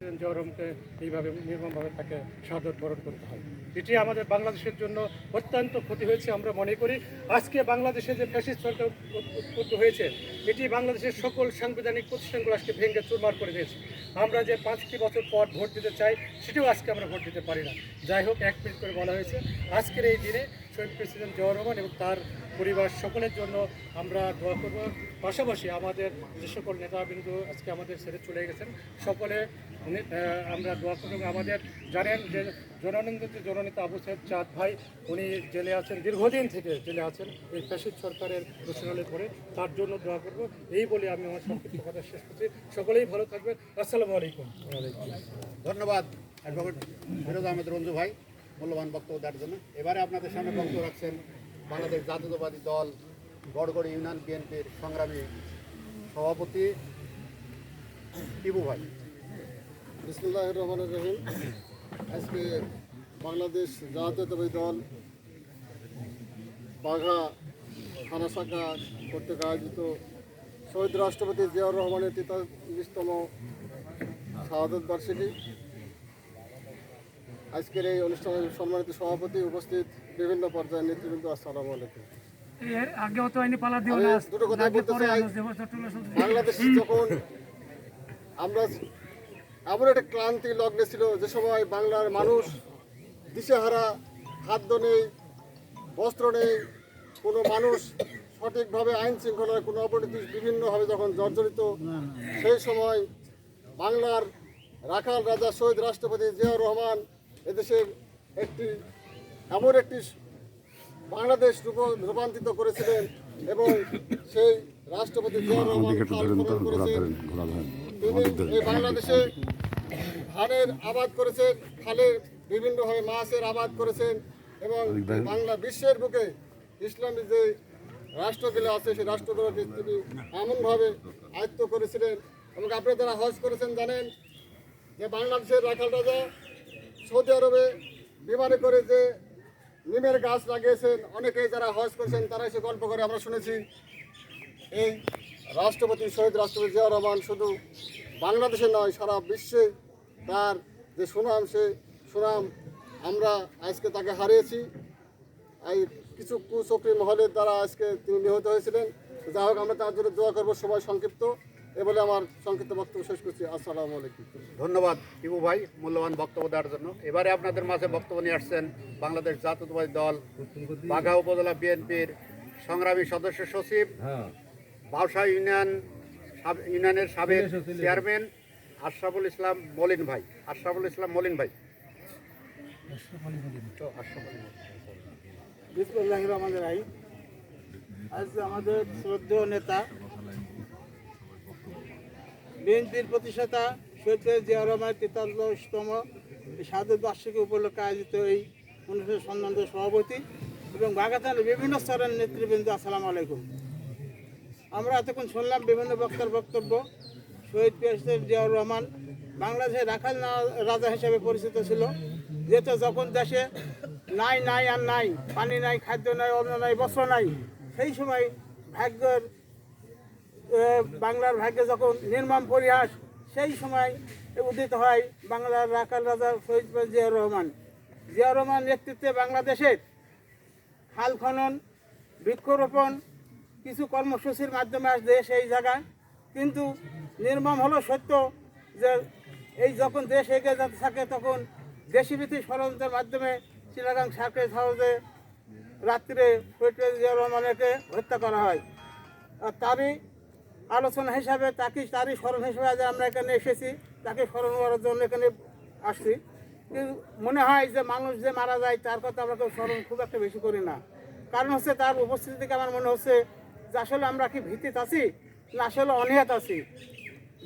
জওহরমকে এইভাবে নির্মমভাবে তাকে শাহাদত বরণ করতে হয়। এটি আমাদের বাংলাদেশের জন্য অত্যন্ত ক্ষতি হয়েছে। আমরা মনে করি আজকে বাংলাদেশে যে ফ্যাসিস্ট সরকার উৎপন্ন হয়েছে, এটি বাংলাদেশের সকল সাংবিধানিক প্রতিষ্ঠানগুলো আজকে ভেঙে চুরমার করে দিয়েছে। আমরা যে 5টি বছর পর ভোট দিতে চাই, সেটাও আজকে আমরা ভোট দিতে পারি না। যাই হোক, 1 মিনিট করে বলা হয়েছে। আজকের এই দিনে শহীদ প্রেসিডেন্ট জিয়াউর রহমান এবং তার পরিবার সকলের জন্য আমরা দোয়া করব। পাশাপাশি আমাদের যে সকল নেতাবৃন্দ আজকে আমাদের ছেড়ে চলে গেছেন, সকলে আমরা দোয়া করব। আমাদের জানেন যে জননেতা আবু সাইদ চাঁদ ভাই, উনি জেলে আছেন, দীর্ঘদিন থেকে জেলে আছেন এই ফ্যাসিস্ট সরকারের ঘোষণালে পরে। তার জন্য দোয়া করব। এই বলে আমি আমার সংক্ষিপ্ত কথা শেষ করছি। সকলেই ভালো থাকবেন। আসসালামু আলাইকুম। ধন্যবাদ অ্যাডভোকেট ফিরোজ আহমেদ রঞ্জু ভাই মূল্যবান বক্তব্য দেওয়ার জন্য। এবারে আপনাদের সামনে বক্তব্য রাখছেন বাংলাদেশ জাতীয়তাবাদী দল গড়গড় ইউনিয়ন বিএনপির সংগ্রামী সভাপতি টিপু ভাই। বিসমিল্লাহির রহমানির রহিম। আজকে বাংলাদেশ জাতীয়তাবাদী দল বাঘা থানা শাখা কর্তৃক আয়োজিত শহীদ রাষ্ট্রপতি জিয়াউর রহমানের 43তম শাহাদত বার্ষিকী। আজকের এই অনুষ্ঠানের সম্মানিত সভাপতি, উপস্থিত বিভিন্ন পর্যায়ের নেতৃবৃন্দ, আসসালামু আলাইকুম। দুটো কথা বলতে চাই। বাংলাদেশ যখন আমরা এমন একটা ক্লান্তি লগ্নে ছিল, যে সময় বাংলার মানুষ দিশেহারা, খাদ্য নেই, বস্ত্র নেই, কোনো মানুষ সঠিকভাবে আইন শৃঙ্খলার কোনো অবনতি বিভিন্নভাবে যখন জর্জরিত, সেই সময় বাংলার রাখাল রাজা শহীদ রাষ্ট্রপতি জিয়াউর রহমান এদেশের এমন একটি বাংলাদেশ রূপান্তরিত করেছিলেন এবং সেই রাষ্ট্রপতি জিয়াউর রহমান করেছেন। তিনি এই বাংলাদেশে ধানের আবাদ করেছেন, খালের বিভিন্নভাবে মাছের আবাদ করেছেন এবং বাংলা বিশ্বের বুকে ইসলামী যে রাষ্ট্রগুলো আছে সেই রাষ্ট্রগুলোকে তিনি এমনভাবে আয়ত্ত করেছিলেন। এবং আপনারা যারা হজ করেছেন জানেন যে বাংলাদেশের রাখাল রাজা সৌদি আরবে বিমানে করে যে নিমের গাছ লাগিয়েছেন, অনেকেই যারা হজ করেছেন তারা এসে গল্প করে আমরা শুনেছি। এই রাষ্ট্রপতি শহীদ রাষ্ট্রপতি জিয়াউর রহমান শুধু বাংলাদেশে নয়, সারা বিশ্বে তার যে সুনাম, সে সুনাম আমরা আজকে তাকে হারিয়েছি। এই কিছু কুচক্রী মহলের দ্বারা আজকে তিনি নিহত হয়েছিলেন। যাই হোক, আমরা তার জন্য দোয়া করবো। সময় সংক্ষিপ্ত, এ বলে আমার সংক্ষিপ্ত বক্তব্য শেষ করছি। আসসালামু আলাইকুম। ধন্যবাদ টিপু ভাই মূল্যবান বক্তব্য দেওয়ার জন্য। এবারে আপনাদের মাঝে বক্তব্য নিয়ে আসছেন বাংলাদেশ জাতীয়তাবাদী দল বাঘা উপজেলা বিএনপির সংগ্রামী সদস্য সচিব, বাউসা ইউনিয়নের সাবেক চেয়ারম্যান আশরাফুল ইসলাম মলিন ভাই। বিসমিল্লাহির রহমানির রহিম। আজকে আমাদের শ্রদ্ধেয় নেতা বিএনপির প্রতিষ্ঠাতা শহীদ জিয়াউর রহমানের 43তম শাহাদত বার্ষিকী উপলক্ষে আয়োজিত এই অনুষ্ঠানের সম্মানিত সভাপতি এবং বাগাতানের বিভিন্ন স্তরের নেতৃবৃন্দ, আসসালামু আলাইকুম। আমরা এতক্ষণ শুনলাম বিভিন্ন বক্তার বক্তব্য। শহীদ প্রেসিডেন্ট জিয়াউর রহমান বাংলাদেশের রাখাল রাজা হিসেবে পরিচিত ছিল। যেহেতু যখন দেশে নাই আর নাই, পানি নাই, খাদ্য নাই, অন্ন নাই, বস্ত্র নাই, সেই সময় বাংলার ভাগ্যে যখন নির্মম পরিহাস, সেই সময় উদিত হয় বাংলার রাখাল রাজা শহীদ জিয়াউর রহমান। জিয়াউর রহমান নেতৃত্বে বাংলাদেশের খাল খনন, বৃক্ষরোপণ, কিছু কর্মসূচির মাধ্যমে আসবে সেই জায়গায়। কিন্তু নির্মম হলো সত্য যে এই যখন দেশ এগিয়ে যেতে থাকে, তখন দেশীভিত্তি ষড়যন্ত্রের মাধ্যমে চিটাগাং সার্কিট হাউসে রাত্রে শহীদ জিয়াউর রহমানকে হত্যা করা হয়। আর তারই আলোচনা হিসাবে তারই স্মরণ হিসেবে আজ আমরা এখানে এসেছি, তাকে স্মরণ করার জন্য এখানে আসছি। কিন্তু মনে হয় যে মানুষ যে মারা যায় তার কথা আমরা কেউ স্মরণ খুব একটা বেশি করি না। কারণ হচ্ছে তার উপস্থিতি থেকে আমার মনে হচ্ছে যে আসলে আমরা কি ভীতিতে আছি না আসলে অনীহাত আছি।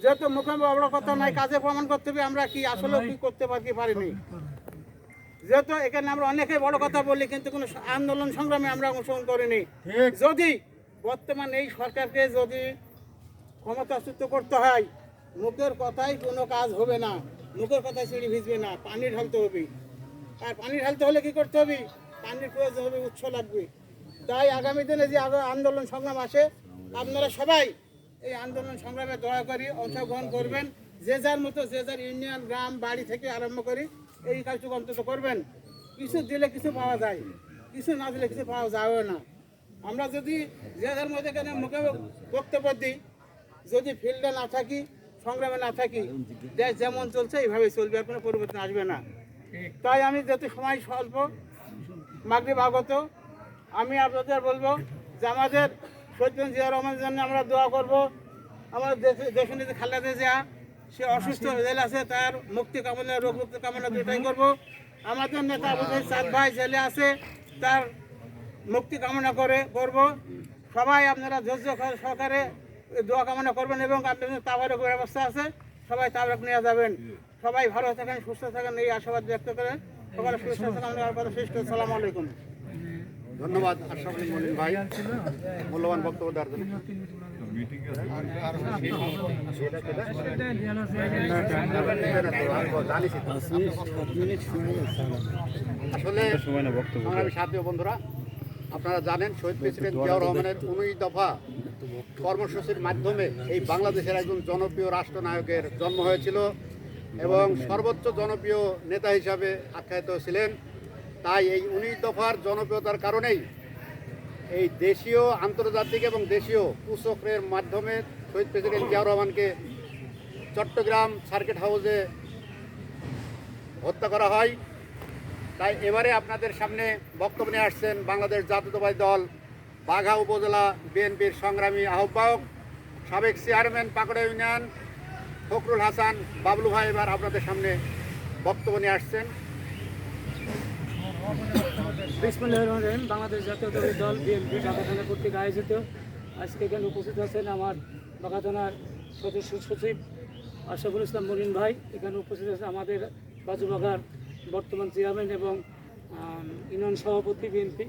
যেহেতু মুখে বড় কথা নাই, কাজে প্রমাণ করতে হবে আমরা কি আসলে কি করতে পারিনি। যেহেতু এখানে আমরা অনেকে বড় কথা বলি, কিন্তু কোনো আন্দোলন সংগ্রামে আমরা অংশগ্রহণ করিনি। যদি বর্তমান এই সরকারকে যদি ক্ষমতাচ্যুত করতে হয়, মুখের কথায় কোনো কাজ হবে না, মুখের কথায় সিঁড়ি ভিজবে না, পানি ঢালতে হবে। আর পানি ঢালতে হলে কি করতে হবে? পানির প্রয়োজন হবে, উৎস লাগবে। তাই আগামী দিনে যে আন্দোলন সংগ্রাম আসে, আপনারা সবাই এই আন্দোলন সংগ্রামে দয়া করে অংশগ্রহণ করবেন, যে যার মতো যে যার ইউনিয়ন গ্রাম বাড়ি থেকে আরম্ভ করে এই কাজটুকু অন্তত করবেন। কিছু দিলে কিছু পাওয়া যায়, কিছু না দিলে কিছু পাওয়া যাবে না। আমরা যদি যে যার মধ্যে এখানে মুখে বক্তব্য দিই, যদি ফিল্ডে না থাকি, সংগ্রামে না থাকি, দেশ যেমন চলছে এইভাবে চলবে, আর কোনো পরিবর্তন আসবে না। তাই আমি যত সময় স্বল্প মাগরিব আগত, আমি আপনাদের বলবো যে আমাদের শহীদ জিয়া রহমানের জন্য আমরা দোয়া করব। আমাদের দেশনীতি খালেদা জিয়া, সে অসুস্থ জেলে আছে, তার মুক্তি কামনা, রোগ মুক্তি কামনা দুটাই করব। আমাদের নেতা আবু সাইদ সাদ ভাই জেলে আছে, তার মুক্তি কামনা করব। সবাই আপনারা ধৈর্য সহকারে দোয়া কামনা করবেন এবং আপনাদের তাবারক ব্যবস্থা আছে, সবাই তাবারক নিয়ে যাবেন। সবাই ভালো থাকেন, সুস্থ থাকেন, এই আশাবাদ ব্যক্ত করে সবার সুস্থ থাকেন। আমরা কথা শেষ করি। আসসালামু আলাইকুম। ধন্যবাদ আশরাফুল মনির ভাই মূল্যবান বক্তব্য দেওয়ার জন্য। আসলে সংগ্রামী সাথী ও বন্ধুরা, আপনারা জানেন শহীদ প্রেসিডেন্ট জিয়াউর রহমানের 19 দফা কর্মসূচির মাধ্যমে এই বাংলাদেশের একজন জনপ্রিয় রাষ্ট্রনায়কের জন্ম হয়েছিল এবং সর্বোচ্চ জনপ্রিয় নেতা হিসাবে আখ্যায়িত ছিলেন। তাই এই 19 দফার জনপ্রিয়তার কারণেই এই দেশীয়, আন্তর্জাতিক এবং দেশীয় কুচক্রের মাধ্যমে শহীদ প্রেসিডেন্ট জিয়াউর রহমানকে চট্টগ্রাম সার্কিট হাউসে হত্যা করা হয়। তাই এবারে আপনাদের সামনে বক্তব্য নিয়ে আসছেন বাংলাদেশ জাতীয়তাবাদী দল বাঘা উপজেলা বিএনপির সংগ্রামী আহ্বায়ক, সাবেক চেয়ারম্যান পাকড়া ইউনিয়ন ফখরুল হাসান বাবলু ভাই এবার আপনাদের সামনে বক্তব্য নিয়ে আসছেন। বিসমিল্লাহির রহমানির রহিম। বাংলাদেশ জাতীয়তাবাদী দল বিএনপি ঢাকা থানা কর্তৃক আয়োজিত আজকে এখানে উপস্থিত আছেন আমার ঢাকা থানার সদস্য সচিব আশরাফুল ইসলাম মনিন ভাই, এখানে উপস্থিত আছে আমাদের বাজুবাগার বর্তমান চেয়ারম্যান এবং ইউনিয়ন সভাপতি বিএনপি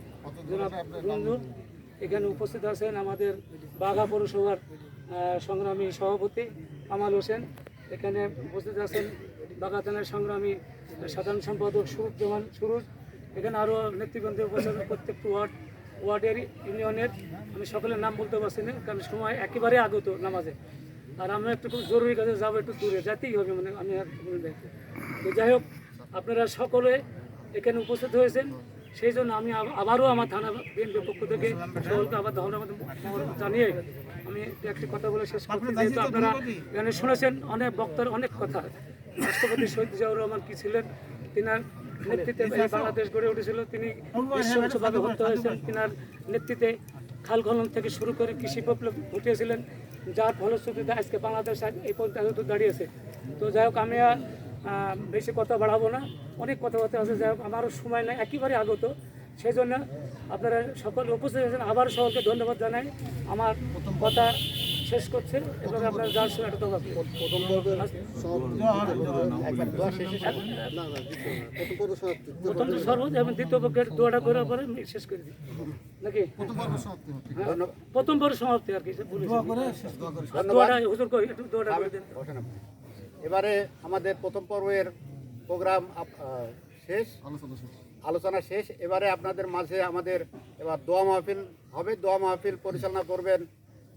জনাব রঞ্জুর, এখানে উপস্থিত আছেন আমাদের বাঘা পৌরসভার সংগ্রামী সভাপতি কামাল হোসেন, এখানে উপস্থিত আছেন বাঘা থানার সংগ্রামী সাধারণ সম্পাদক সুরুজ, এখানে আরও নেতৃবৃন্দ উপস্থিত প্রত্যেকটি ওয়ার্ডের ইউনিয়নের, আমি সকলের নাম বলতে পারছি না কারণ সময় একেবারে আগত নামাজে, আর আমরা একটু খুব জরুরি কাজে যাবো, একটু দূরে যেতেই হবে, মানে আমি আর তো যাই হোক, আপনারা সকলে এখানে উপস্থিত হয়েছেন, সেই জন্য আমি আবারও আমার থানা বিএনপির পক্ষ থেকে সকলকে আবার ধন্যবাদ জানিয়ে আমি একটি কথা বলে শেষ করছি। যেহেতু আপনারা এখানে শুনেছেন অনেক বক্তার অনেক কথা, রাষ্ট্রপতি শহীদ জিয়াউর রহমান কী ছিলেন, তিনার নেতৃত্বে বাংলাদেশ গড়ে উঠেছিল, তিনি নৃশংসভাবে হত্যা হয়েছেন, তিনার নেতৃত্বে খাল খনন থেকে শুরু করে কৃষি বিপ্লব ঘটিয়েছিলেন, যার ফলশ্রুতিতে আজকে বাংলাদেশ এই পর্যন্ত দাঁড়িয়েছে। তো যাই হোক, আমি বেশি কথা বাড়াবো না, অনেক কথাবার্তা আছে, যাই হোক আমারও সময় নেই, একেবারে আগত, সেই জন্য আপনারা সকল উপস্থিত আছেন, আবার সকলকে ধন্যবাদ জানাই। আমার কথা শেষ করছে এবং আপনারা যার সময় একটা প্রথম তো সর্বোচ্চ এবং দ্বিতীয় পক্ষের দোয়াটা করার পরে আমি শেষ করে দিই নাকি প্রথম পর্ব সমাপ্তি আর কি দোয়াটা হুজুর কই একটু দোয়াটা করে দেন। এবারে আমাদের প্রথম পর্বের প্রোগ্রাম শেষ, আলোচনা শেষ। এবারে আপনাদের মাঝে আমাদের এবার দোয়া মাহফিল হবে। দোয়া মাহফিল পরিচালনা করবেন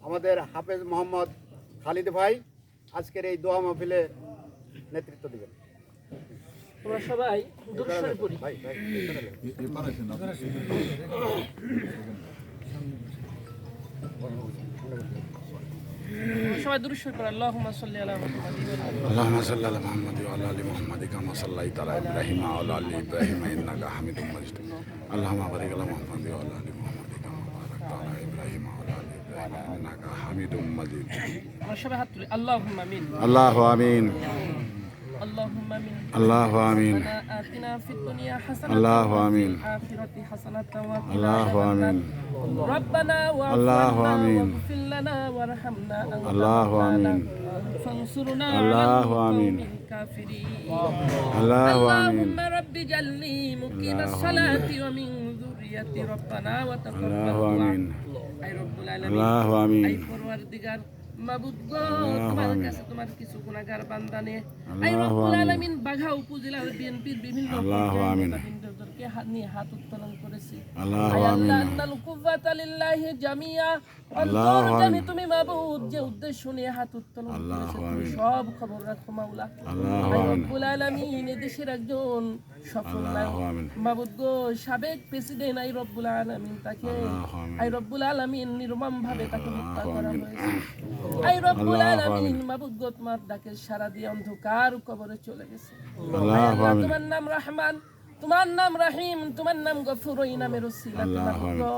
আমাদের হাফেজ মোহাম্মদ খালিদ ভাই, আজকের এই দোয়া মাহফিলে নেতৃত্ব দেবেন। তোমরা সবাই দুরূদ শরীফ পড়ি। সবাই দুরূদ শরীফ পড়ি। আল্লাহুম্মা সাল্লি আলা মুহাম্মাদ اللهم صل على محمد وعلى ال محمد كما صليت على ابراهيم وعلى ال ابراهيم انك حميد مجيد اللهم بارك على محمد وعلى ال محمد كما باركت على ابراهيم وعلى ال ابراهيم انك حميد مجيد সবাই হাত তুলি। আল্লাহুম্মা আমিন। الله امين اللهم آمين. الله آمين. ربنا آتنا في الدنيا حسنة الله وفي آمين. الآخرة حسنة وقنا الله عذاب النار. آمين. ربنا الله واغفر لنا آمين. واغفر لنا وارحمنا أنت الله مولانا. آمين. فانصرنا الله على آمين. القوم الكافرين. الله اللهم آمين. رب اجعلني مقيم الله الصلاة ومن ذريتي ربنا وتقبل الله دعاء. آمين. أي رب العالمين. الله آمين. أي পরওয়ারদিগার মাবুদ গো, আল্লাহু তোমার আমিন। কাছে তোমার কিছু গুনাহগার বান্দা নিয়ে আই আল্লাহু রব্বুল আমিন। আলামিন বাঘা উপজেলার বিএনপির বিভিন্ন আল্লাহু আমিন। নেতাবৃন্দদের থেকে হাত নিয়ে হাত উত্তোলন করেছি। আল্লাহু আয় আল্লাহ, আমিন। আন্নাল কুওয়াতা লিল্লাহি জামিয়া। আল্লাহু অন্তর্যামী আমিন। তুমি মাবুদ, যে উদ্দেশ্য নিয়ে হাত উত্তোলন আল্লাহু করেছে তুমি আমিন। সব খবর রাখো মাওলা। আল্লাহু আয় আমিন। রব্বুল আলামিন, এদেশের একজন সফল নায়ক আল্লাহু আমিন। মাবুদ গো, সাবেক প্রেসিডেন্ট আই রব্বুল আলামিন, তাকে আল্লাহু আমিন। আই রব্বুল আলামিন নির্মম ভাবে তাকে হত্যা আল্লাহু করা আমিন। হয়েছে। আই রব্বুল আল্লাহু আলামিন আমিন। মাবুদ গো, তোমার ডাকে সারা দিয়ে অন্ধকার কবরে চলে গেছে। আল্লাহু আয় আল্লাহ, আমিন। তোমার নাম রহমান, তোমার নাম রহিম, তোমার নাম গফুর, এই নামের উসিলাতে আল্লাহু মাবুদ গো,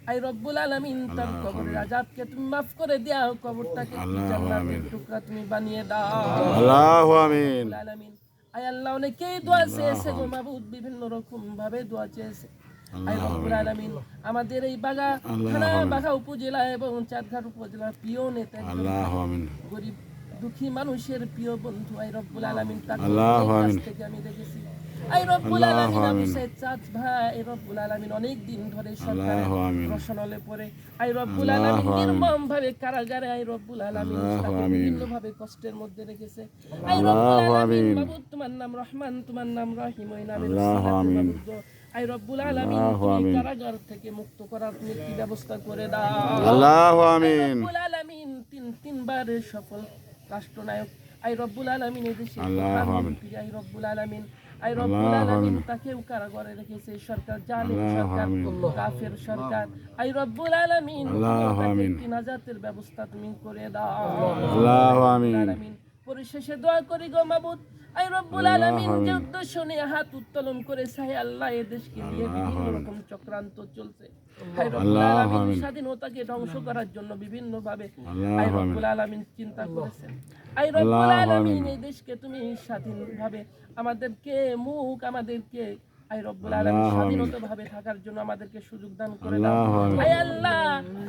আই রব্বুল আলামিন তার আল্লাহু কবরের আমিন। আযাবকে তুমি মাফ করে দাও, কবরটাকে একটি আল্লাহু জান্নাতের আমিন। টুকরা তুমি বানিয়ে দাও। আল্লাহু আমিন। রব্বুল আলামিন, আয় আল্লাহ, অনেকেই দোয়া চেয়েছে গো মাবুদ, বিভিন্ন রকম ভাবে দোয়া চেয়েছে। আয় রব্বুল আলামিন, আমাদের এই বাগা থানা, বাগা উপজেলা এবং চাঁদঘাট উপজেলার প্রিয় নেতা, একজন আল্লাহু আমিন। গরিব দুঃখী মানুষের প্রিয় বন্ধু, আয় রব্বুল আলামিন, তাকে আল্লাহু এই কাছ আমিন। থেকে আমি দেখেছি। আয় রব্বুল আল্লাহু আলামিন, আবু আমিন। সাইদ চাঁদ ভাই, আয় রব্বুল আলামিন, অনেক দিন ধরে সরকারের আল্লাহু আমিন। রসনলে পড়ে, আয় রব্বুল আল্লাহু আলামিন, আমিন। নির্মম ভাবে কারাগারে, আয় রব্বুল আলামিন, আল্লাহু তাকে আমিন। বিভিন্ন ভাবে কষ্টের মধ্যে রেখেছে। আয় রব্বুল আল্লাহু আলামিন, আমিন। মাবুদ, তোমার নাম রহমান, তোমার নাম রহিম, ওই নামের আল্লাহু উসিলাতে আমিন। মাবুদ গো, আয় রব্বুল আলামিন, আল্লাহু তুমি আমিন। কারাগার থেকে মুক্ত করার তুমি কি ব্যবস্থা করে দাও। আল্লাহু আয় আমিন। রব্বুল আলামিন, তিনবারের সফল রাষ্ট্রনায়ক, আই রব্বুল আলামিন, এই দেশের আল্লাহু প্রধানমন্ত্রী, আই রব্বুল আলামিন, আই রব্বুল আল্লাহু আলামিন, আমিন। তাকেও কারাগারে রেখেছে সরকার, জালিম আল্লাহু সরকার, আমিন। কাফের সরকার। আই রব্বুল আলামিন, আল্লাহু তাকে আমিন। একটি নাজাতের ব্যবস্থা তুমি করে দাও। আল্লাহু আমিন। আলামিন, পরিশেষে দোয়া করি গো মাবুদ, আই রব্বুল আল্লাহু আলামিন, যে আমিন। উদ্দেশ্য নিয়ে হাত উত্তোলন করে সাহে আল্লাহ, এই দেশকে নিয়ে বিভিন্ন রকম চক্রান্ত চলছে। আই রব্বুল আল্লাহু আলামিন, আমিন। স্বাধীনতাকে ধ্বংস করার জন্য বিভিন্ন ভাবে আল্লাহু আই আমিন। রব্বুল আলামিন চিন্তা করেছেন। আই রব্বুল আল্লাহু আলামিন, আমিন। এই দেশকে তুমি স্বাধীনভাবে আমাদেরকে আমাদেরকে আই রব্বুল আল্লাহু আলামিন আমিন। স্বাধীনতা ভাবে থাকার জন্য আমাদেরকে সুযোগ দান করে দাও। আল্লাহু আমিন। আই আল্লাহ,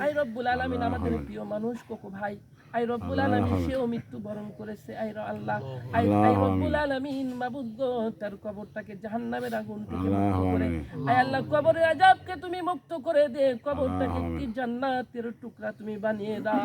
আই রব্বুল আলামিন, আল্লাহু আমাদের আমিন। প্রিয় মানুষ কোকো ভাই, আই রব্বুল আল্লাহু আলামিন, আমিন। সেও মৃত্যুবরণ করেছে। আই আল্লাহ, আল্লাহু আই আমিন। রব্বুল আলামিন, মাবুদ গো, তার কবরটাকে জাহান্নামের আগুন থেকে মুক্ত আল্লাহু করে, আমিন। আই আল্লাহ, কবরের আযাবকে তুমি মুক্ত করে দে, কবরটাকে আল্লাহু একটি আমিন। জান্নাতের টুকরা তুমি বানিয়ে দাও।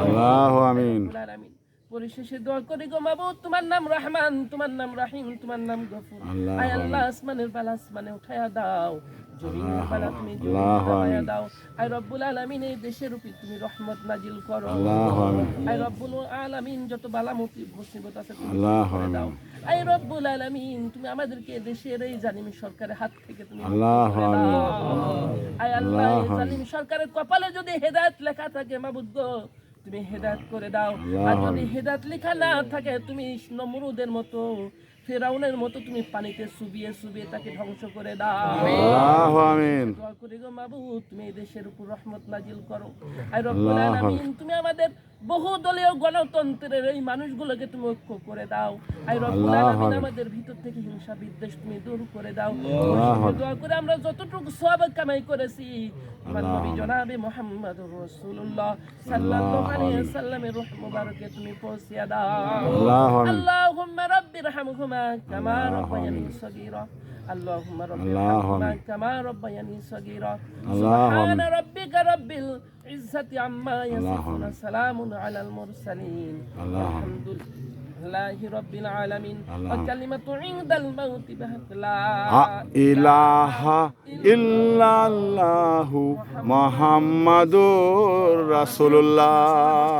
আল্লাহু আমিন। রব্বুল আলামিন, পরিশেষে দোয়া করি গো মাবুদ, তোমার নাম রহমান, তোমার নাম রাহিম, তোমার নাম গফুর, আল্লাহু আয় আল্লাহ, আমিন। আসমানের বালা আসমানে উঠায়া দাও, জমিনের বালা তুমি জমিনে আল্লাহু নামায়া আমিন। দাও। আয় রব্বুল আলামিন, এই দেশের উপর তুমি রহমত নাজিল করো। আল্লাহু আমিন। আয় রব্বুল আলামিন, যত বালা মুসিবত আছে তুমি আল্লাহু দূর করে আমিন। দাও। আয় রব্বুল আলামিন, তুমি আমাদেরকে দেশের এই জালিম সরকারের হাত থেকে তুমি মুক্ত আল্লাহু করে দাও। আমিন। আয় আল্লাহ, এই আল্লাহু জালিম সরকারের কপালে যদি হেদায়েত লেখা থাকে মাবুদ গো, তুমি হেদায়েত করে দাও। আর আল্লাহু যদি আমিন। হেদায়েত লেখা না থাকে, তুমি নমরুদের মতো, ফেরাউনের মতো তুমি পানিতে চুবিয়ে চুবিয়ে তাকে ধ্বংস করে দাও। আল্লাহু আমিন। দোয়া করি গো মাবুদ, তুমি এই দেশের উপর রহমত নাজিল করো। আর রব্বুল আল্লাহু আলামিন, তুমি আমাদের বহুদলীয় গণতন্ত্রের এই মানুষগুলোকে তুমি ঐক্য করে দাও। আর রব্বুল আল্লাহু আলামিন, আমিন। আমাদের ভিতর থেকে হিংসা বিদ্বেষ তুমি দূর করে দাও। আল্লাহু আমিন। দোয়া করে আমরা যতটুকু সওয়াব কামাই করেছি, আমার আল্লাহু নবী আমিন। জনাবে মুহাম্মদুর রাসূলুল্লাহ সাল্লাল্লাহু আলাইহি ওয়াসাল্লামের রূহ মুবারকে তুমি পৌঁছিয়ে দাও। আল্লাহু আমিন। আল্লাহুম্মা রাব্বিরহামহুমা কামা রাব্বায়ানি সগীরা। اللهم رب ارحمهما كما ربياني صغيرا. سبحان ربك رب العزة عما يصفون، سلام على المرسلين، الحمد لله رب العالمين. وكلمة عند الموت بحق لا ইলাহা ইল্লাল্লাহু মুহাম্মাদুর রাসূলুল্লাহ।